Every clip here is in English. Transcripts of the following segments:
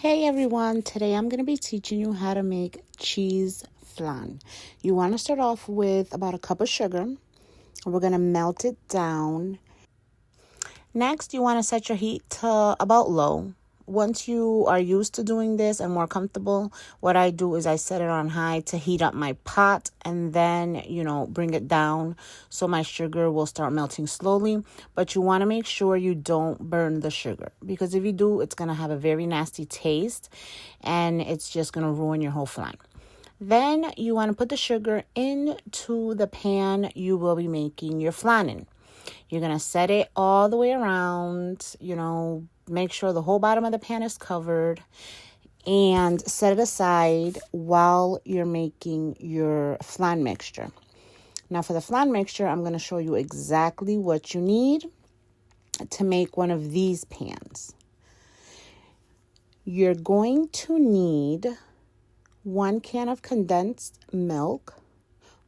Hey everyone, today I'm going to be teaching you how to make cheese flan. You want to start off with about a cup of sugar. We're going to melt it down. Next, you want to set your heat to about low. Once you are used to doing this and more comfortable, what I do is I set it on high to heat up my pot and then, bring it down so my sugar will start melting slowly. But you want to make sure you don't burn the sugar because if you do, it's going to have a very nasty taste and it's just going to ruin your whole flan. Then you want to put the sugar into the pan you will be making your flan in. You're going to set it all the way around, make sure the whole bottom of the pan is covered and set it aside while you're making your flan mixture. Now for the flan mixture, I'm going to show you exactly what you need to make one of these pans. You're going to need 1 can of condensed milk,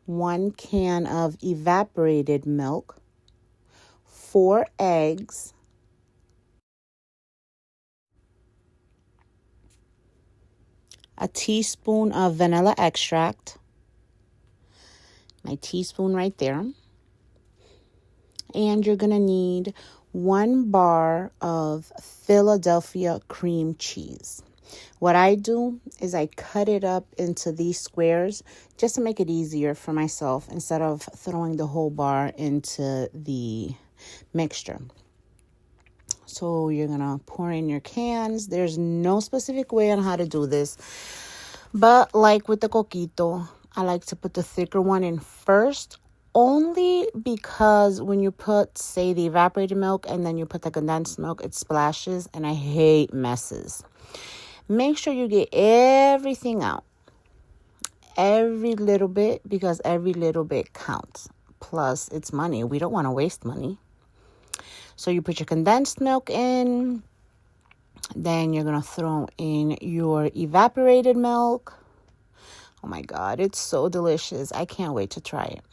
1 can of evaporated milk, 4 eggs, a teaspoon of vanilla extract, my teaspoon right there, and you're going to need 1 bar of Philadelphia cream cheese. What I do is I cut it up into these squares just to make it easier for myself instead of throwing the whole bar into the mixture. So you're going to pour in your cans. There's no specific way on how to do this. But like with the coquito, I like to put the thicker one in first. Only because when you put, say, the evaporated milk and then you put the condensed milk, it splashes and I hate messes. Make sure you get everything out. Every little bit, because every little bit counts. Plus, it's money. We don't want to waste money. So you put your condensed milk in. Then you're going to throw in your evaporated milk. Oh my God, it's so delicious. I can't wait to try it.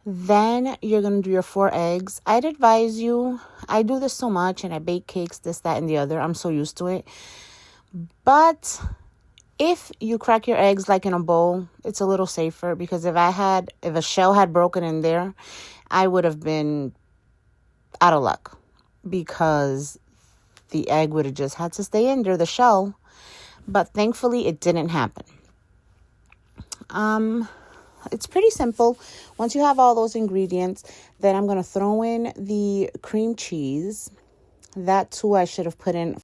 Then you're going to do your 4 eggs. I'd advise you, I do this so much and I bake cakes, this, that, and the other. I'm so used to it. But if you crack your eggs like in a bowl, it's a little safer because if a shell had broken in there, I would have been out of luck because the egg would have just had to stay under the shell. But thankfully, it didn't happen. It's pretty simple. Once you have all those ingredients, then I'm going to throw in the cream cheese. That too I should have put in